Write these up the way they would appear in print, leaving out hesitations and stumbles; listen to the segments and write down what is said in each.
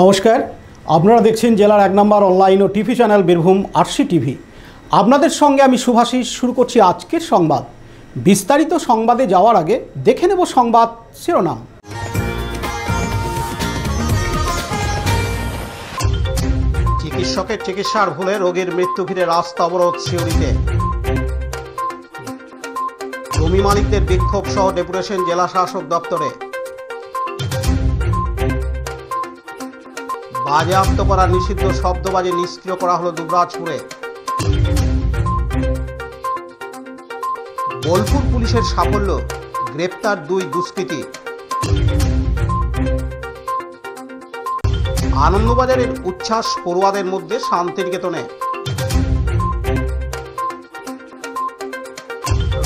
নমস্কার, আপনারা দেখছেন জেলার 1 নম্বর অনলাইন ও TV channel Birbhum RC TV. আপনাদের সঙ্গে আমি শুভাশিস। শুরু করছি আজকের সংবাদ। বিস্তারিত সংবাদে যাওয়ার আগে দেখে নেব সংবাদ শিরোনাম। চিকিৎসকের চিকিৎসার ভুলে রোগীর মৃত্যু ঘিরে রাস্তা অবরোধ সিউড়িতে। জমি মালিকদের বিক্ষোভ সহ ডেপুটেশন জেলা শাসক দপ্তরে। বাজেয়াপ্ত করা নিষিদ্ধ শব্দবাজি নিষ্ক্রিয় করা হলো দুবরাজপুরে। বোলপুর পুলিশের সাফল্য, গ্রেপ্তার 2 দুষ্কৃতী। আনন্দবাজারের উচ্ছ্বাস পড়ুয়াদের মধ্যে শান্তিনিকেতনে।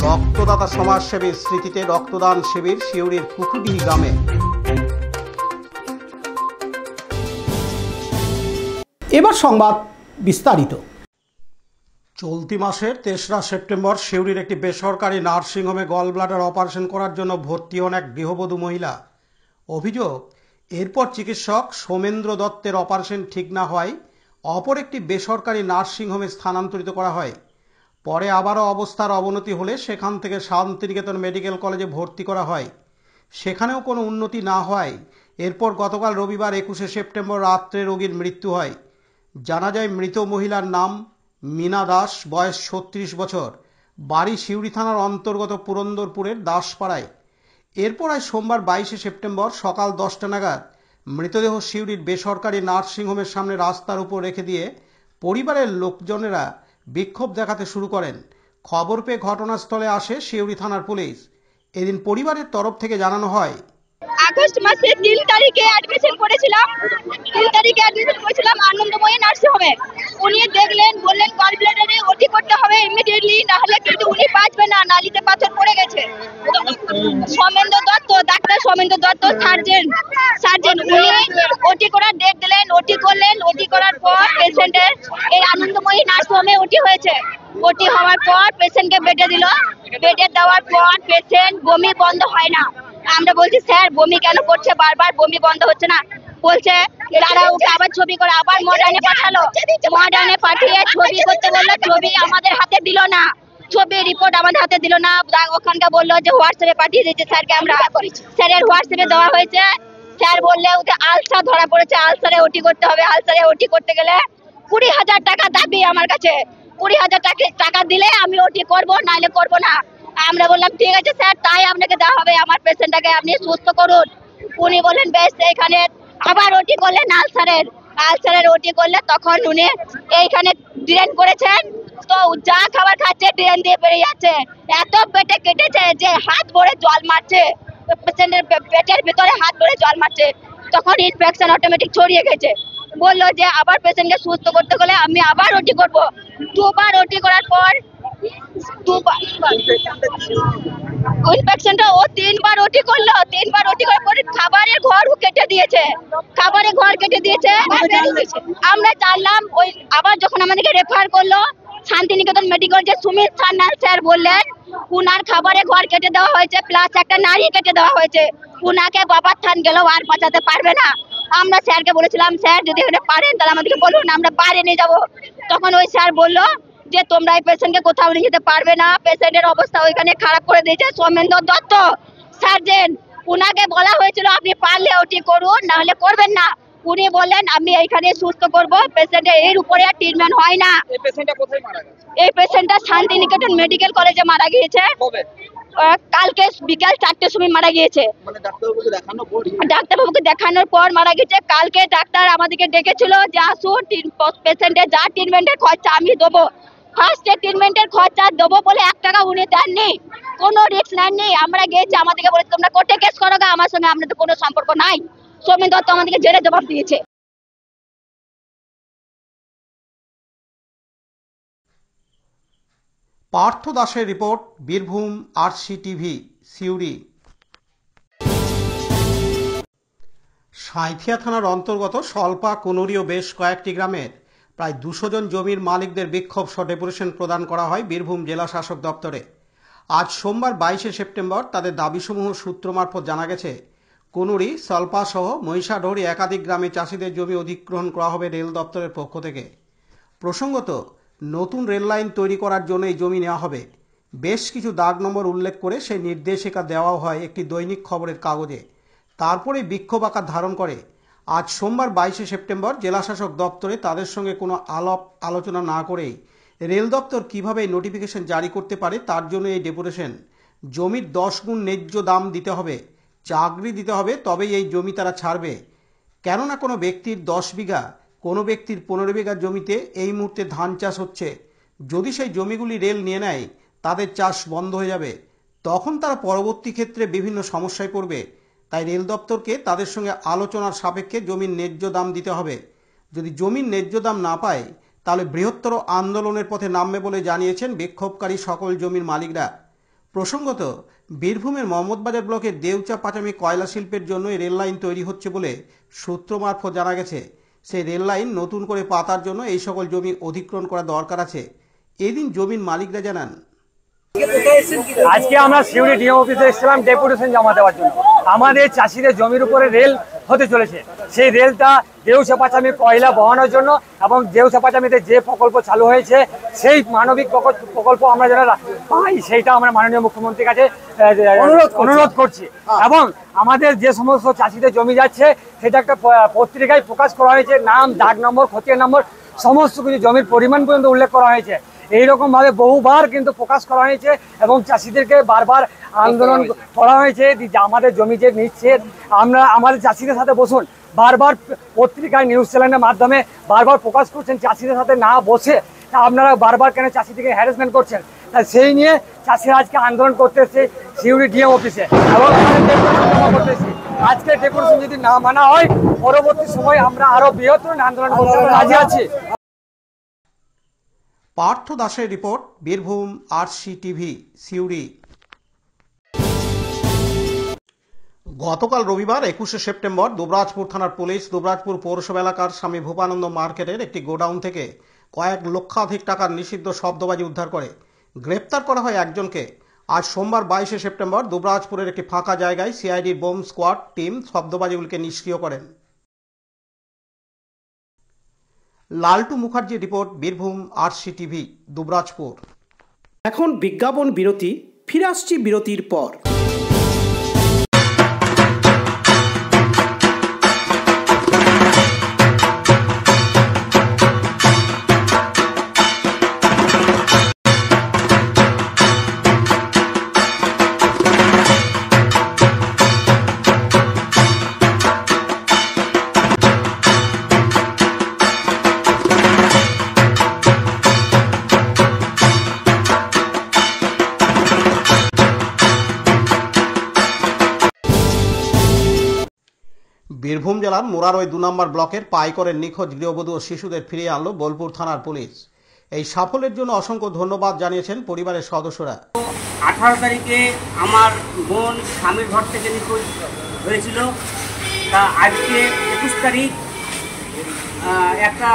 রক্তদাতা সমাজসেবীর স্মৃতিতে রক্তদান শিবির সিউড়ির কুকুডিহি গ্রামে। এবার সংবাদ বিস্তারিত। চলতি মাসের 3রা সেপ্টেম্বর সিউড়ির একটি বেসরকারি নার্সিংহোমে গল ব্লাডার অপারেশন করার জন্য ভর্তি হন এক গৃহবধূ মহিলা। অভিযোগ, এরপর চিকিৎসক সোমেন্দ্র দত্তের অপারেশন ঠিক না হওয়ায় অপর একটি বেসরকারি নার্সিংহোমে স্থানান্তরিত করা হয়। পরে আবারও অবস্থার অবনতি হলে সেখান থেকে শান্তিনিকেতন মেডিকেল কলেজে ভর্তি করা হয়। সেখানেও কোনো উন্নতি না হওয়ায় এরপর গতকাল রবিবার 21শে সেপ্টেম্বর রাত্রে রোগীর মৃত্যু হয়। জানা যায়, মৃত মহিলার নাম মীনা দাস, বয়স 36 বছর, বাড়ি সিউড়ি থানার অন্তর্গত পুরন্দরপুরের দাসপাড়ায়। এরপর আজ সোমবার 22শে সেপ্টেম্বর সকাল 10টা নাগাদ মৃতদেহ সিউড়ির বেসরকারি নার্সিংহোমের সামনে রাস্তার উপর রেখে দিয়ে পরিবারের লোকজনেরা বিক্ষোভ দেখাতে শুরু করেন। খবর পেয়ে ঘটনাস্থলে আসে সিউড়ি থানার পুলিশ। এদিন পরিবারের তরফ থেকে জানানো হয়, আগস্ট মাসে 3 তারিখে অ্যাডমিশন করেছিলাম। আনন্দময়ী নার্সিংহোমে। উনি দেখলেন, বললেন গল ব্লাডারে ওটি করতে হবে ইমিডিয়েটলি, না হলে কিন্তু উনি বাঁচবে না, নালিতে পাথর পড়ে গেছে। সোমেন্দ্র দত্ত, ডাক্তার সোমেন্দ্র দত্ত সার্জন উনি ওটি করার ডেট দিলেন। ওটি করলেন। ওটি করার পর পেশেন্টের এই আনন্দময়ী নার্সিংহোমে ওটি হয়েছে। ওটি হওয়ার পর পেশেন্টকে বেডে দিল। বেডে দেওয়ার পর পেশেন্ট বমি বন্ধ হয় না। আমরা বলছি, স্যার বমি কেন করছে, বারবার বমি বন্ধ হচ্ছে না। বলছে তারা ওকে আবার ছবি করে আবার মডার্নে পাঠালো। মডার্নে পাঠিয়ে ছবি করতে বললো, ছবি আমাদের হাতে দিল না। ছবি রিপোর্ট আমাদের হাতে দিল না। ওখানকার বললো যে হোয়াটসঅ্যাপে পাঠিয়ে দিয়েছে স্যারকে। আমরা স্যারের হোয়াটসঅ্যাপে দেওয়া হয়েছে। স্যার বললে ওদের আলসার ধরা পড়েছে, আলসারে ওটি করতে হবে। আলসারে ওটি করতে গেলে 20,000 টাকা দাবি আমার কাছে। 20,000 টাকা দিলে আমি ওটি করবো, নাহলে করবো না। আমরা বললাম ঠিক আছে স্যার, তাই আপনাকে দেওয়া হবে। আমার পেশেন্টটাকে আপনি সুস্থ করুন। উনি বললেন বেশ। এইখানে আবার ওটি করলেন আলসারের ওটি করলে তখন উনি এইখানে ড্রেন করেছেন। তো যা খাবার খাচ্ছে ড্রেন দিয়ে বেরিয়ে যাচ্ছে। এত পেটে কেটেছে যে হাত ভরে জল মারছে, পেশেন্টের পেটের ভিতরে হাত ভরে জল মারছে। তখন ইনফেকশন অটোমেটিক ছড়িয়ে গেছে। বললো যে আবার পেশেন্টকে সুস্থ করতে গেলে আমি আবার ওটি করব। 2বার ওটি করার পর ইনফেকশনটা ও 3বার ওটি করলো। 3বার ওটি করার পর খাবারের ঘর কেটে দিয়েছে। আমরা জানলাম ওই আবার যখন আমাদেরকে রেফার করলো শান্তিনিকেতন মেডিকেল, যে সুমিত সান্যাল স্যার বললেন উনার খাবারের ঘর কেটে দেওয়া হয়েছে, প্লাস একটা নারী কেটে দেওয়া হয়েছে। উনাকে বাবার থান গেলেও আর বাঁচাতে পারবে না। আমরা স্যারকে বলেছিলাম, স্যার যদি এখানে পারেন তাহলে আমাদেরকে বলুন, আমরা বাইরে নিয়ে যাবো। তখন ওই স্যার বললো যে তোমরা এই পেশেন্টকে কোথাও নিয়ে যেতে পারবে না, পেশেন্টের অবস্থা ওইখানে খারাপ করে দিয়েছে সোমেন্দ্র দত্ত সার্জন। উনাকে বলা হয়েছিল আপনি পারলে ওটি করুন, না হলে করবেন না। উনি বললেন আমি এইখানে সুস্থ করব, পেশেন্টের এর উপরে ট্রিটমেন্ট হয় না। এই পেশেন্টটা শান্তিনিকেতন মেডিকেল কলেজে মারা গিয়েছে। কালকে বিকাল 4টের সময় মারা গিয়েছে। ডাক্তারবাবুকে দেখানোর পর মারা গেছে। কালকে ডাক্তার আমাদেরকে ডেকেছিল যে আসুন, পেশেন্টের যা ট্রিটমেন্টের খরচা আমি দেবো। ফার্স্টে ট্রিটমেন্টের খরচা দেবো বলে 1 টাকা উনি দেননি, কোনো রিস্ক নেননি। আমরা গিয়েছি, আমাদেরকে বলেছে তোমরা কোর্টে কেস করো, আমার সঙ্গে আমাদের কোনো সম্পর্ক নাই। সোমেন দত্ত আমাদেরকে জেলে জবাব দিয়েছে। পার্থ দাসের report, Birbhum RC TV, Suri. Sainthia থানার অন্তর্গত স্বল্পা, কুনুরি ও বেশ কয়েকটি গ্রামের প্রায় 200 জন জমির মালিকদের বিক্ষোভ সহ ডেপুটেশন প্রদান করা হয় বীরভূম জেলা শাসক দপ্তরে। আজ সোমবার 22শে সেপ্টেম্বর তাদের দাবিসমূহ সূত্র মারফত জানা গেছে, কুনুরি, সলপা সহ মহিষাঢোরি একাধিক গ্রামে চাষিদের জমি অধিগ্রহণ করা হবে রেল দপ্তরের পক্ষ থেকে। প্রসঙ্গত, নতুন রেল লাইন তৈরি করার জন্য এই জমি নেওয়া হবে। বেশ কিছু দাগ নম্বর উল্লেখ করে সেই নির্দেশিকা দেওয়াও হয় একটি দৈনিক খবরের কাগজে। তারপরে বিক্ষোভ আকার ধারণ করে। আজ সোমবার 22শে সেপ্টেম্বর জেলাশাসক দপ্তরে তাদের সঙ্গে কোনো আলোচনা না করেই রেল দপ্তর কীভাবে এই নোটিফিকেশন জারি করতে পারে তার জন্য এই ডেপুটেশন। জমির 10 গুণ ন্যায্য দাম দিতে হবে, চাকরি দিতে হবে, তবেই এই জমি তারা ছাড়বে। কেননা কোনো ব্যক্তির 10 বিঘা, কোনো ব্যক্তির 15 বিঘা জমিতে এই মুহূর্তে ধান চাষ হচ্ছে। যদি সেই জমিগুলি রেল নিয়ে নেয় তাদের চাষ বন্ধ হয়ে যাবে, তখন তারা পরবর্তী ক্ষেত্রে বিভিন্ন সমস্যায় পড়বে। তাই রেল দপ্তরকে তাদের সঙ্গে আলোচনার সাপেক্ষে জমির ন্যায্য দাম দিতে হবে। যদি জমির ন্যায্য দাম না পায় তাহলে বৃহত্তর আন্দোলনের পথে নামবে বলে জানিয়েছেন বিক্ষোভকারী সকল জমির মালিকরা। প্রসঙ্গত, বীরভূমের মোহাম্মদবাজার ব্লকের দেউচা পাচামি কয়লা শিল্পের জন্য রেল লাইন তৈরি হচ্ছে বলে সূত্র মারফত জানা গেছে। সেই রেল লাইন নতুন করে পাতার জন্য এই সকল জমি অধিগ্রহণ করা দরকার আছে। এদিন জমির মালিকরা জানান, আজকে আমরা সিউড়ি ডিএম অফিসে এসেছিলাম ডেপুটেশন জমা দেওয়ার জন্য। আমাদের চাষিদের জমির উপরে রেল হতে চলেছে। সেই রেলটা দেউচা পাচামি কয়লা বহানোর জন্য এবং দেউচা পাচামিতে যে প্রকল্প চালু হয়েছে সেই মানবিক প্রকল্প আমরা যারা পাই সেইটা আমরা মাননীয় মুখ্যমন্ত্রীর কাছে অনুরোধ করছি। এবং আমাদের যে সমস্ত চাষিদের জমি যাচ্ছে সেটা একটা পত্রিকায় প্রকাশ করা হয়েছে, নাম, দাগ নম্বর, খতিয়ান নম্বর, সমস্ত কিছু জমির পরিমাণ পর্যন্ত উল্লেখ করা হয়েছে। এইরকম ভাবে বহুবার কিন্তু প্রকাশ করা হয়েছে এবং চাষিদেরকে বারবার আন্দোলন করা হয়েছে যে আমাদের জমি যে নিচ্ছে, আমরা আমাদের চাষিদের সাথে বসুন। বারবার পত্রিকায়, নিউজ চ্যানেলের মাধ্যমে বারবার প্রকাশ করছেন চাষিদের সাথে না বসে আপনারা বারবার কেন চাষিদেরকে হ্যারাসমেন্ট করছেন। তাই সেই নিয়ে চাষিরা আজকে আন্দোলন করতে এসেছে সিউড়ি ডিএম অফিসে এবং করতে এসেছি। আজকে ডেপুটেশন যদি না মানা হয় পরবর্তী সময় আমরা আরো বৃহত্তর আন্দোলন করতে রাজি আছি। পার্থ দাসের রিপোর্ট, বীরভূম RCTV, সিউড়ি। গতকাল রবিবার 21শে সেপ্টেম্বর দুবরাজপুর থানার পুলিশ দুবরাজপুর পৌরসভা এলাকার স্বামী ভূপানন্দ মার্কেটের একটি গোডাউন থেকে কয়েক লক্ষাধিক টাকার নিষিদ্ধ শব্দবাজি উদ্ধার করে গ্রেপ্তার করা হয় একজনকে। আজ সোমবার 22শে সেপ্টেম্বর দুবরাজপুরের একটি ফাঁকা জায়গায় সিআইডির বোম স্কোয়াড টিম শব্দবাজিগুলিকে নিষ্ক্রিয় করেন। লালটু মুখার্জির রিপোর্ট, বীরভূম RCTV, দুবরাজপুর। এখন বিজ্ঞাপন বিরতি, ফিরে আসছি বিরতির পর। বীরভূম জেলার মোরারই 2 নম্বর ব্লকের পাইকরের নিখোঁজ গৃহবধূ ও শিশুদের ফিরিয়ে আনলো বোলপুর থানার পুলিশ। এই সাফল্যের জন্য অসংখ্য ধন্যবাদ জানিয়েছেন পরিবারের সদস্যরা। 18 তারিখে আমার বোন স্বামীর ঘর থেকে নিখোঁজ হয়েছিল। তা আজকে 21 তারিখ, একটা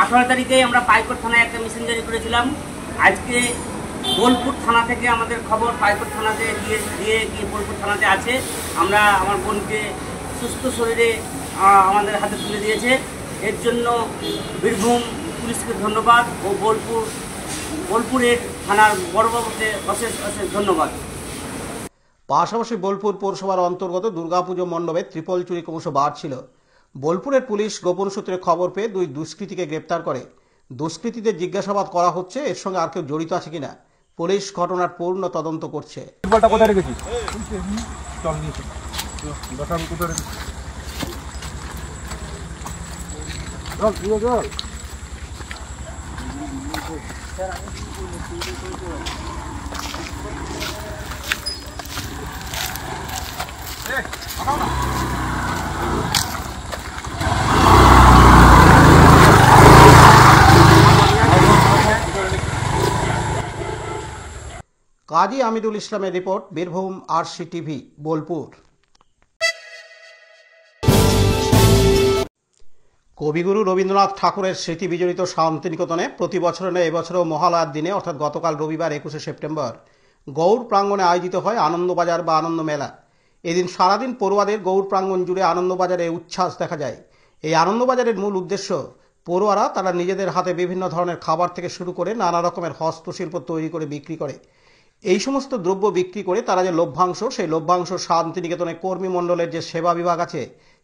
18 তারিখে আমরা পাইকর থানায় একটা মিশন জারি করেছিলাম। আজকে বোলপুর থানা থেকে আমাদের খবর পাইকর থানাতে দিয়ে বোলপুর থানাতে আছে। আমরা আমার বোনকে সুস্থ শরীরে আমাদের হাতে তুলে দিয়েছে। এর জন্য বীরভূম পুলিশকে ধন্যবাদ ও বোলপুরের থানার বড়বাবুকে অশেষ ধন্যবাদ। পাশাপাশি বোলপুর পৌরসভার অন্তর্গত দুর্গাপুজো মণ্ডপে ত্রিপল চুরি ক্রমশ বাড়ছিল। বোলপুরের পুলিশ গোপন সূত্রে খবর পেয়ে 2 দুষ্কৃতীকে গ্রেপ্তার করে। দুষ্কৃতীদের জিজ্ঞাসাবাদ করা হচ্ছে, এর সঙ্গে আর কেউ জড়িত আছে কিনা পুলিশ ঘটনার পূর্ণ তদন্ত করছে। কাজী আমিদুল ইসলামের রিপোর্ট, বীরভূম RCTV, বোলপুর। কবিগুরু রবীন্দ্রনাথ ঠাকুরের স্মৃতি বিজড়িত শান্তিনিকেতনে প্রতি বছরের ন্যায় এবছরও মহালয়ার দিনে অর্থাৎ গতকাল রবিবার 21শে সেপ্টেম্বর গৌড় প্রাঙ্গণে আয়োজিত হয় আনন্দবাজার বা আনন্দ মেলা। এদিন সারাদিন পড়ুয়াদের গৌড় প্রাঙ্গণ জুড়ে আনন্দবাজারে উচ্ছ্বাস দেখা যায়। এই আনন্দবাজারের মূল উদ্দেশ্য পড়ুয়ারা তারা নিজেদের হাতে বিভিন্ন ধরনের খাবার থেকে শুরু করে নানা রকমের হস্তশিল্প তৈরি করে বিক্রি করে। এই সমস্ত দ্রব্য বিক্রি করে তারা যে লভ্যাংশ, সেই লভ্যাংশ শান্তিনিকেতনে কর্মী মণ্ডলের যে সেবা বিভাগ আছে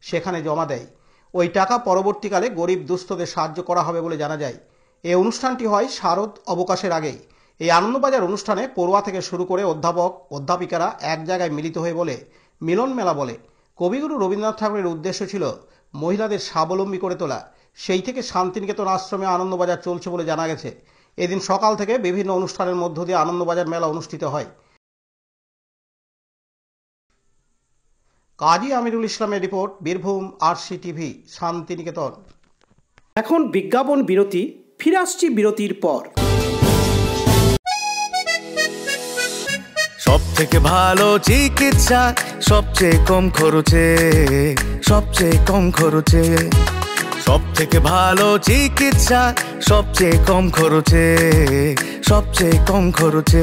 সেখানে জমা দেয়। ওই টাকা পরবর্তীকালে গরিব দুস্থদের সাহায্য করা হবে বলে জানা যায়। এই অনুষ্ঠানটি হয় শারদ অবকাশের আগেই। এই আনন্দবাজার অনুষ্ঠানে পড়ুয়া থেকে শুরু করে অধ্যাপক অধ্যাপিকারা এক জায়গায় মিলিত হয়ে বলে মিলন মেলা বলে। কবিগুরু রবীন্দ্রনাথ ঠাকুরের উদ্দেশ্য ছিল মহিলাদের স্বাবলম্বী করে তোলা। সেই থেকে শান্তিনিকেতন আশ্রমে আনন্দবাজার চলছে বলে জানা গেছে। এদিন সকাল থেকে বিভিন্ন অনুষ্ঠানের মধ্য দিয়ে আনন্দবাজার মেলা অনুষ্ঠিত হয়। কাজী আমিরুল ইসলামের রিপোর্ট, বীরভূম RCTV, শান্তিনিকেতন। এখন বিজ্ঞাপন বিরতি, ফিরে আসছি বিরতির পর। সব থেকে ভালো চিকিৎসা, সবচেয়ে কম খরচে, সবচেয়ে কম খরচে। সব থেকে ভালো চিকিৎসা, সবচেয়ে কম খরচে, সবচেয়ে কম খরচে।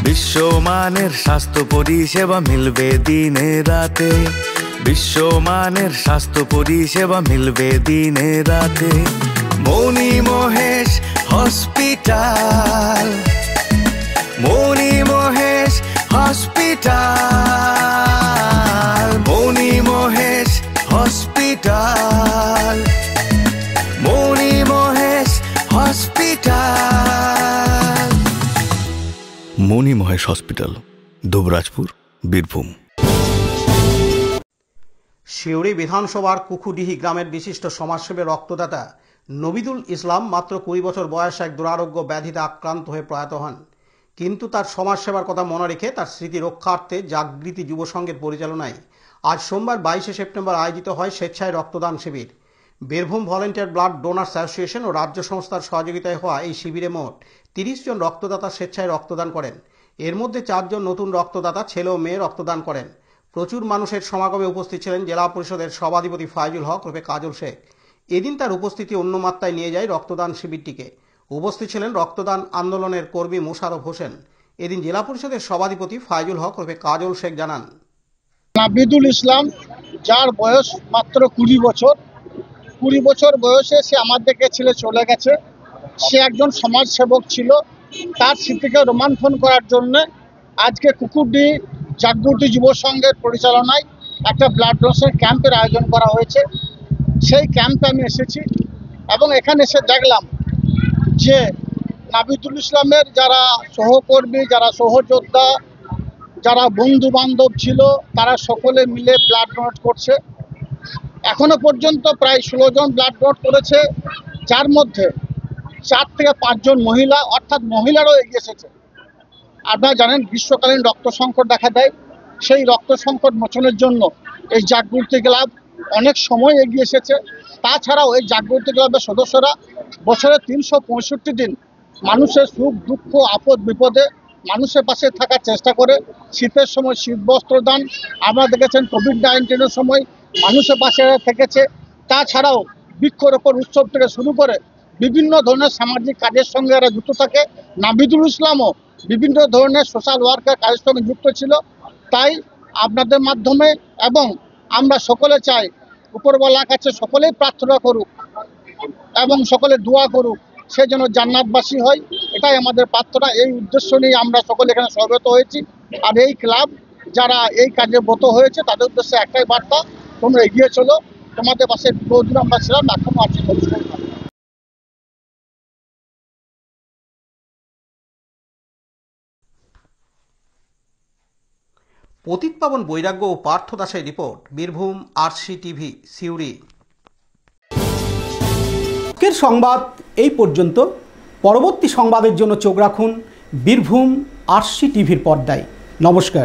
বিশ্বমানের স্বাস্থ্য পরিষেবা মিলবে দিনে রাতে, বিশ্বমানের স্বাস্থ্য পরিষেবা মিলবে দিনে রাতে। মণি মহেশ হসপিটাল, মণি মহেশ হসপিটাল, মণি মহেশ হসপিটাল, মণি মহেশ হসপিটাল। মণি মহেশ হসপিটাল, দুবরাজপুর, বীরভূম। সিউড়ি বিধানসভার কুকুডিহি গ্রামের বিশিষ্ট সমাজসেবী রক্তদাতা নবিদুল ইসলাম মাত্র 20 বছর বয়সে এক দুরারোগ্য ব্যাধিতে আক্রান্ত হয়ে প্রয়াত হন। কিন্তু তার সমাজসেবার কথা মনে রেখে তার স্মৃতি রক্ষার্থে জাগৃতি যুব সংঘের পরিচালনায় আজ সোমবার 22 সেপ্টেম্বর আয়োজিত হয় স্বেচ্ছায় রক্তদান শিবির। Birbhum volunteer blood donors association ও রাজ্য সংস্থার সহযোগিতায় হওয়া এই শিবিরে মোট 30 জন রক্তদাতা স্বেচ্ছায় রক্তদান করেন। এর মধ্যে 4 জন নতুন রক্তদাতা ছেলে ও মেয়ে রক্তদান করেন। প্রচুর মানুষের সমাগমে উপস্থিত ছিলেন জেলা পরিষদের সভাধিপতি ফাইজুল হক রূপে কাজল শেখ। এদিন তার উপস্থিতি অন্য মাত্রায় নিয়ে যায় রক্তদান শিবিরটিকে। উপস্থিত ছিলেন রক্তদান আন্দোলনের কর্মী মোশারফ হোসেন। এদিন জেলা পরিষদের সভাধিপতি ফাইজুল হক রূপে কাজল শেখ জানান, নাবিদুল ইসলাম, যার বয়স মাত্র 20 বছর, 20 বছর বয়সে সে আমাদেরকে ছেড়ে চলে গেছে। সে একজন সমাজসেবক ছিল। তার স্মৃতিকে রোমন্থন করার জন্য আজকে কুকুরডি জাগৃতি যুব সংঘের পরিচালনায় একটা ব্লাড ডোনেশন ক্যাম্পের আয়োজন করা হয়েছে। সেই ক্যাম্পে আমি এসেছি এবং এখানে এসে দেখলাম যে নাবিদুল ইসলামের যারা সহকর্মী, যারা সহযোদ্ধা, যারা বন্ধু বান্ধব ছিল, তারা সকলে মিলে ব্লাড ডোনেট করছে। এখনো পর্যন্ত প্রায় 16 জন ব্লাড ডোনেট করেছে, যার মধ্যে 4 থেকে 5 জন মহিলা, অর্থাৎ মহিলারাও এগিয়ে এসেছে। আপনারা জানেন গ্রীষ্মকালীন রক্ত সংকট দেখা দেয়। সেই রক্ত সংকট মোচনের জন্য এই জাগৃতি ক্লাব অনেক সময় এগিয়ে এসেছে। তাছাড়াও এই জাগৃতি ক্লাবের সদস্যরা বছরে 365 দিন মানুষের সুখ দুঃখ আপদ বিপদে মানুষের পাশে থাকার চেষ্টা করে। শীতের সময় শীত বস্ত্র দান, আমরা দেখেছেন কোভিড-19-এর সময় মানুষের পাশে থেকেছে। তাছাড়াও বৃক্ষরোপণ উৎসব থেকে শুরু করে বিভিন্ন ধরনের সামাজিক কাজের সঙ্গে এরা যুক্ত থাকে। নাবিদুল ইসলামও বিভিন্ন ধরনের সোশ্যাল ওয়ার্কের কাজের সঙ্গে যুক্ত ছিল। তাই আপনাদের মাধ্যমে এবং আমরা সকলে চাই উপরওয়ালার কাছে সকলেই প্রার্থনা করুক এবং সকলে দোয়া করুক, সে যেন জান্নাতবাসী হয়। এটাই আমাদের প্রার্থনা। এই উদ্দেশ্য নিয়ে আমরা সকলে এখানে সমবেত হয়েছি। আর এই ক্লাব যারা এই কাজে ব্রত হয়েছে তাদের উদ্দেশ্যে একটাই বার্তা, তোমরা এগিয়ে চলো। তোমাদের পাশে বহুদিন আমরা ছিলাম, এখনো আছি। পতিত পাবন বৈরাগ্য ও পার্থ দাসের রিপোর্ট, বীরভূম RCTV, সিউড়ি। আজকের সংবাদ এই পর্যন্ত। পরবর্তী সংবাদের জন্য চোখ রাখুন বীরভূম RCTVর পর্দায়। নমস্কার।